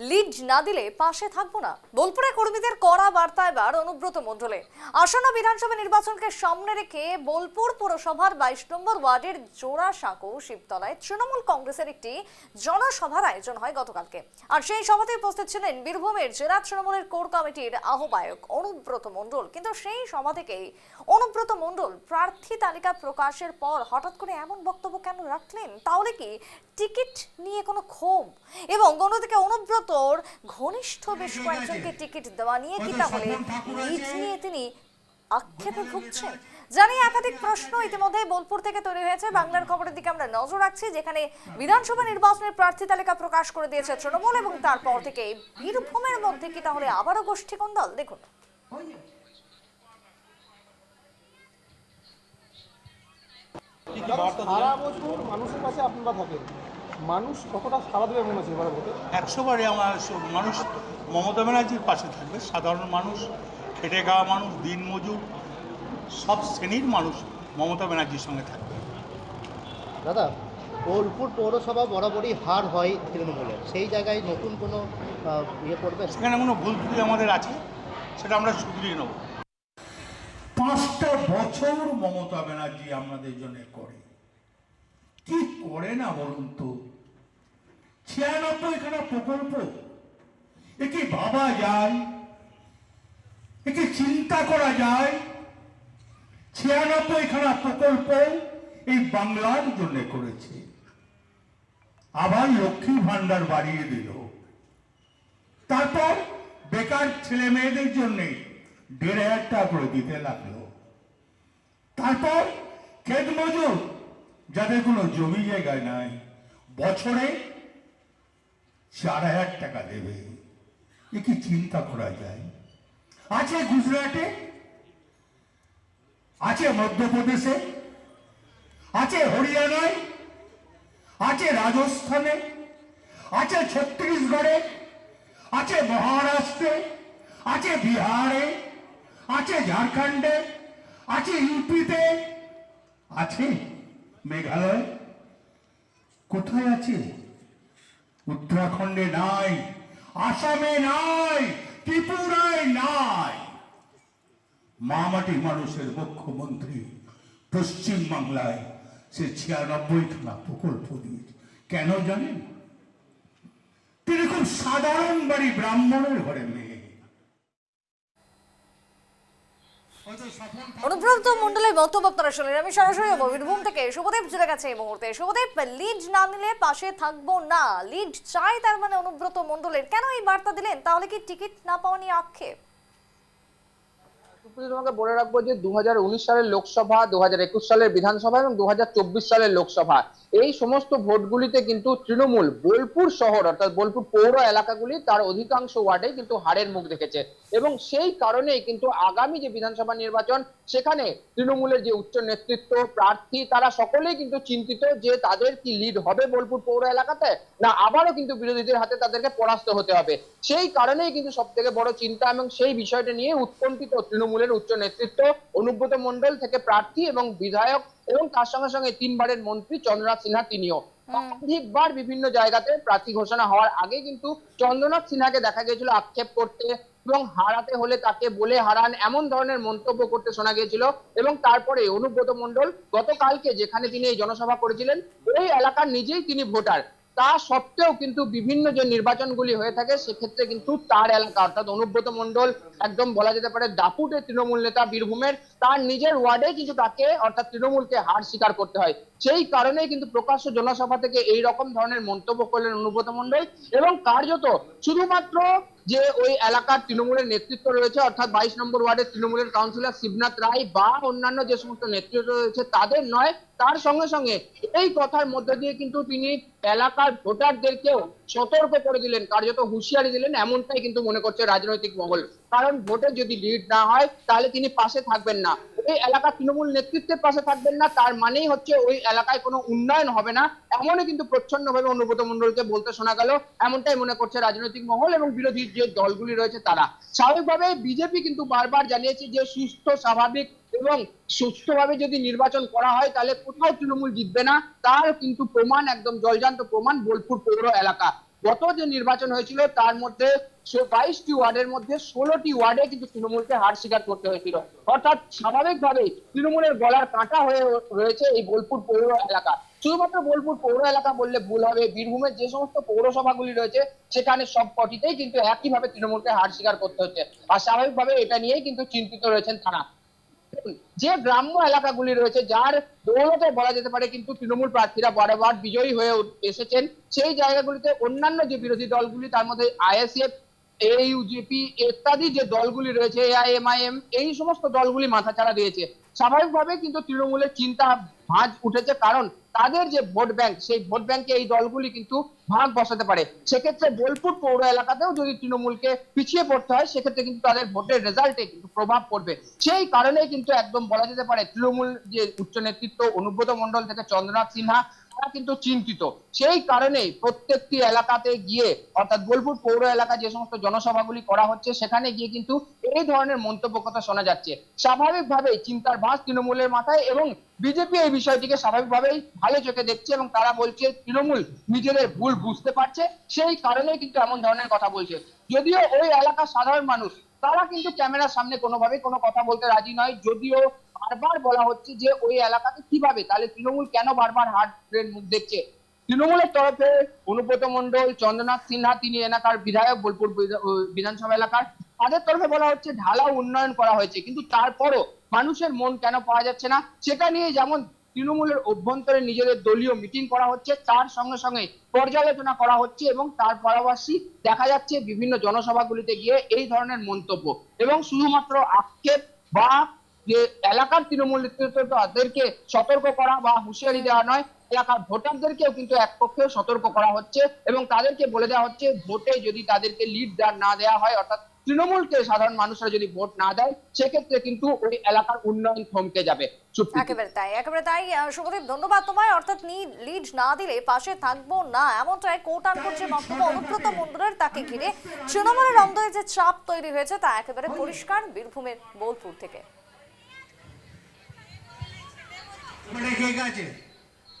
Lead না দিলে পাশে থাকবো না, বোলপুরে কর্মীদের কড়া বার্তা এবার অনুব্রত মণ্ডলে। আসন্ন বিধানসভা নির্বাচনকে সামনে রেখে বোলপুর পৌরসভার 22 নম্বর ওয়ার্ডের জোড়াসাঁকো শিবতলায় তৃণমূল কংগ্রেসের একটি জনসভার আয়োজন হয় গতকালকে। আর সেই সভাতে উপস্থিত ছিলেন বীরভূমের জেলা তৃণমূলের কোর কমিটির আহ্বায়ক অনুব্রত মণ্ডল। কিন্তু সেই সভা থেকেই অনুব্রত মণ্ডল প্রার্থী তালিকা প্রকাশের পর হঠাৎ করে এমন বক্তব্য কেন রাখলেন? তাহলে কি টিকিট নিয়ে কোনো ক্ষোভ? এবং অন্যদিকে অনুব্রতর ঘনিষ্ঠ বেশ কয়েকজনকে টিকিট দেওয়া নিয়ে কি তাহলে লিড নিয়ে তিনি আক্ষেপে ভুগছেন? জানি একাধিক প্রশ্ন ইতিমধ্যে বোলপুর থেকে তৈরি হয়েছে। বাংলার খবরের দিকে আমরা নজর রাখছি, যেখানে বিধানসভা নির্বাচনের প্রার্থী তালিকা প্রকাশ করে দিয়েছে তৃণমূল, এবং তারপর থেকে বীরভূমের মধ্যে কি তাহলে আবারও গোষ্ঠী কোন্দল? দেখুন। সারা বছর মানুষের কাছে আপনারা থাকেন, মানুষ কতটা সারা দেবে মনে হচ্ছে এবার ভোটে? 100বারে আমার মানুষ মমতা ব্যানার্জির পাশে থাকবে। সাধারণ মানুষ, খেটে খাওয়া মানুষ, দিনমজুর, সব শ্রেণীর মানুষ মমতা ব্যানার্জির সঙ্গে থাকবে। দাদা, বোলপুর পৌরসভা বরাবরই হার হয় তৃণমূলের, সেই জায়গায় নতুন কোনো ইয়ে করবে? সেখানে কোনো ভুল ত্রুটি আমাদের আছে, সেটা আমরা শুধরিয়ে নেব। 5টা বছর মমতা ব্যানার্জি আমাদের জন্য করে, কি করে না বলুন তো? 96খানা প্রকল্প, এ কি ভাবা যায়? এ কি চিন্তা করা যায়? 96খানা প্রকল্প এই বাংলার জন্য করেছে। আবার লক্ষ্মী ভান্ডার বাড়িয়ে দিল। তারপর বেকার ছেলে মেয়েদের জন্য 1,500 টাকা করে দিতে লাগলো। তারপর ক্ষেত মজুর, যাদের কোনো জমি জায়গায় নাই, বছরে 4,000 টাকা দেবে। এ কি চিন্তা করা যায়? আছে গুজরাটে, আছে মধ্যপ্রদেশে, আছে হরিয়ানায়, আছে রাজস্থানে, আছে ছত্তিশগড়ে, আছে মহারাষ্ট্রে, আছে বিহারে, আছে ঝাড়খণ্ডে, আছে ইউপিতে, আছে মেঘালয়। কোথায় আছে? উত্তরাখণ্ডে নাই, আসামে নাই, ত্রিপুরায় নাই। মামাটি মানুষের মুখ্যমন্ত্রী পশ্চিম বাংলায় সে 96খানা প্রকল্প দিয়েছে। কেন জানেন? তিনি খুব সাধারণ বাড়ি, ব্রাহ্মণের ঘরে মেয়ে। অনুব্রত মণ্ডলের বক্তব্য আপনারা শুনলেন। আমি সরাসরি বীরভূম থেকে শুভদেব জুড়ে গেছে এই মুহূর্তে। শুভদেব, লিড না নিলে পাশে থাকবো না, লিড চাই, তার মানে অনুব্রত মণ্ডলের কেন এই বার্তা দিলেন? তাহলে কি টিকিট না পাওয়া নিয়ে আক্ষেপ? তোমাকে বলে রাখবো যে 2019 সালের লোকসভা, 2021 সালের বিধানসভা এবং 2024 সালের লোকসভা, এই সমস্ত ভোটগুলিতে কিন্তু তৃণমূল বোলপুর শহর অর্থাৎ বোলপুর পৌর এলাকাগুলি তার অধিকাংশ ওয়ার্ডে কিন্তু হারের মুখ দেখেছে। এবং সেই কারণেই কিন্তু আগামী যে বিধানসভা নির্বাচন, সেখানে তৃণমূলের যে উচ্চ নেতৃত্ব, প্রার্থী, তারা সকলেই কিন্তু চিন্তিত যে তাদের কি লিড হবে বোলপুর পৌর এলাকাতে, না আবারও কিন্তু বিরোধীদের হাতে তাদেরকে পরাস্ত হতে হবে। সেই কারণেই কিন্তু সব থেকে বড় চিন্তা এবং সেই বিষয়টা নিয়ে উৎকণ্ঠিত তৃণমূলের উচ্চ নেতৃত্ব। অনুব্রত মণ্ডল থেকে প্রার্থী এবং বিধায়ক এবং তার সঙ্গে সঙ্গে 3বারের মন্ত্রী চন্দ্রনাথ সিনহা, তিনিও একাধিকবার বিভিন্ন জায়গাতে প্রার্থী ঘোষণা হওয়ার আগে কিন্তু চন্দ্রনাথ সিনহাকে দেখা গিয়েছিল আক্ষেপ করতে এবং হারাতে হলে তাকে বলে হারান, এমন ধরনের মন্তব্য করতে শোনা গিয়েছিল। এবং তারপরে অনুব্রত মণ্ডল গতকালকে যেখানে তিনি এই জনসভা করেছিলেন, ওই এলাকার নিজেই তিনি ভোটার, তা সত্ত্বেও কিন্তু বিভিন্ন যে নির্বাচনগুলি হয়ে থাকে সেক্ষেত্রে কিন্তু তার এলাকা অর্থাৎ অনুব্রত মণ্ডল একদম বলা যেতে পারে দাপুটে তৃণমূল নেতা বীরভূমের, তার নিজের ওয়ার্ডে কিন্তু তাকে অর্থাৎ তৃণমূলকে হার স্বীকার করতে হয়। সেই কারণেই কিন্তু প্রকাশ্য জনসভা থেকে এই রকম ধরনের মন্তব্য করলেন অনুব্রত মণ্ডল। এবং কার্যত শুধুমাত্র যে ওই এলাকার তৃণমূলের নেতৃত্ব রয়েছে অর্থাৎ 22 নম্বর ওয়ার্ডের তৃণমূলের কাউন্সিলর শিবনাথ রায় বা অন্যান্য যে সমস্ত নেতৃত্ব রয়েছে তাদের নয়, তার সঙ্গে সঙ্গে এই কথার মধ্য দিয়ে কিন্তু তিনি এলাকার ভোটারদেরকেও সতর্ক করে দিলেন, কার্যত হুঁশিয়ারি দিলেন, এমনটাই কিন্তু মনে করছে রাজনৈতিক মহল। কারণ ভোটে যদি লিড না হয় তাহলে তিনি পাশে থাকবেন না, ওই এলাকার তৃণমূল নেতৃত্বের পাশে থাকবেন না, তার মানেই হচ্ছে ওই এলাকায় কোনো উন্নয়ন হবে না, এমনই কিন্তু প্রচ্ছন্নভাবে অনুব্রত মণ্ডলকে বলতে শোনা গেল। এমনটাই মনে করছে রাজনৈতিক মহল এবং বিরোধী যে দলগুলি রয়েছে তারা। স্বাভাবিকভাবে বিজেপি কিন্তু বারবার জানিয়েছে যে সুস্থ, স্বাভাবিক এবং সুষ্ঠুভাবে যদি নির্বাচন করা হয় তাহলে কোথাও তৃণমূল জিতবে না, তার কিন্তু প্রমাণ, একদম জলজান্ত প্রমাণ বোলপুর পৌর এলাকা। গত যে নির্বাচন হয়েছিল তার মধ্যে 22টি ওয়ার্ডের মধ্যে 16টি ওয়ার্ডে কিন্তু তৃণমূলকে হার স্বীকার করতে হয়েছিল। অর্থাৎ স্বাভাবিকভাবেই তৃণমূলের গলার কাঁটা হয়ে রয়েছে এই বোলপুর পৌর এলাকা। শুধুমাত্র বোলপুর পৌর এলাকা বললে ভুল হবে, বীরভূমের যে সমস্ত পৌরসভাগুলি রয়েছে সেখানে সবকটিতেই কিন্তু একইভাবে তৃণমূলকে হার স্বীকার করতে হচ্ছে। আর স্বাভাবিকভাবে এটা নিয়েই কিন্তু চিন্তিত রয়েছেন তারা। যে গ্রাম্য এলাকাগুলি রয়েছে যার দৌলতে বলা যেতে পারে কিন্তু তৃণমূল প্রার্থীরা বারবার বিজয়ী হয়ে এসেছেন, সেই জায়গাগুলিতে অন্যান্য যে বিরোধী দলগুলি তার মধ্যে আইএসএফ, এইউজিপি ইত্যাদি যে দলগুলি রয়েছে, এআইএমআইএম, এই সমস্ত দলগুলি মাথাচাড়া দিয়েছে। স্বাভাবিকভাবে কিন্তু তৃণমূলের চিন্তা ভাঁজ উঠেছে, কারণ তাদের যে ভোট ব্যাংক, সেই ভোট ব্যাংকে এই দলগুলি কিন্তু ভাগ বসাতে পারে। সেক্ষেত্রে বোলপুর পৌর এলাকাতেও যদি তৃণমূলকে পিছিয়ে পড়তে হয় সেক্ষেত্রে কিন্তু তাদের ভোটের রেজাল্টে কিন্তু প্রভাব পড়বে। সেই কারণে কিন্তু একদম বলা যেতে পারে তৃণমূল যে উচ্চ নেতৃত্ব অনুব্রত মণ্ডল থেকে চন্দ্রনাথ সিনহা তারা কিন্তু চিন্তিত। সেই কারণেই প্রত্যেকটি এলাকাতে গিয়ে, অর্থাৎ বোলপুর পৌর এলাকা যে সমস্ত জনসভাগুলি করা হচ্ছে সেখানে গিয়ে কিন্তু এই ধরনের মন্তব্য কথা শোনা যাচ্ছে। স্বাভাবিকভাবেই চিন্তার ভাঁজ তৃণমূলের মাথায়, এবং বিজেপি এই বিষয়টিকে স্বাভাবিকভাবেই ভালো চোখে দেখছে এবং তারা বলছে তৃণমূল নিজেদের ভুল বুঝতে পারছে, সেই কারণেই কিন্তু এমন ধরনের কথা বলছে। যদিও ওই এলাকার সাধারণ মানুষ তারা কিন্তু ক্যামেরার সামনে কোনোভাবেই কোনো কথা বলতে রাজি নয়, যদিও বারবার বলা হচ্ছে যে ওই এলাকাতে কিভাবে, তাহলে তৃণমূল কেন বারবার হারের মুখ দেখছে। তৃণমূলের তরফে অনুব্রত মণ্ডল, চন্দ্রনাথ সিনহা তিনি এলাকার বিধায়ক, বোলপুর বিধানসভা এলাকার, তাদের তরফে বলা হচ্ছে ঢালাও উন্নয়ন করা হয়েছে, কিন্তু তারপরও মানুষের মন কেন পাওয়া যাচ্ছে না সেটা নিয়ে যেমন তৃণমূলের অভ্যন্তরে নিজেদের দলীয় মিটিং করা হচ্ছে, তার সঙ্গে সঙ্গে পর্যালোচনা করা হচ্ছে এবং তার পরবর্তী দেখা যাচ্ছে বিভিন্ন জনসভাগুলিতে গিয়ে এই ধরনের মন্তব্য, এবং শুধুমাত্র আক্ষেপ বা যে এলাকার তৃণমূল নেতৃত্ব তাদেরকে সতর্ক করা বা হুঁশিয়ারি দেওয়া নয়, এলাকার ভোটারদেরকেও কিন্তু এক পক্ষে সতর্ক করা হচ্ছে এবং তাদেরকে বলে দেওয়া হচ্ছে ভোটে যদি তাদেরকে লিড না দেওয়া হয়, অর্থাৎ তৃণমূলকে সাধারণ মানুষরা যদি ভোট না দেয় সেক্ষেত্রে কিন্তু ওই এলাকার উন্নয়ন থমকে যাবে। একেবারে তাই শুভদীপ, ধন্যবাদ তোমায়। অর্থাৎ লিড না দিলে পাশে থাকবো না, এমনটাই কোট আনকোট যে বক্তব্য অনুব্রত মণ্ডলের, তাকে ঘিরে তৃণমূলের অন্দরে যে চাপ তৈরি হয়েছে তা একেবারে পরিষ্কার বীরভূমের বোলপুর থেকে। ঠিক আছে।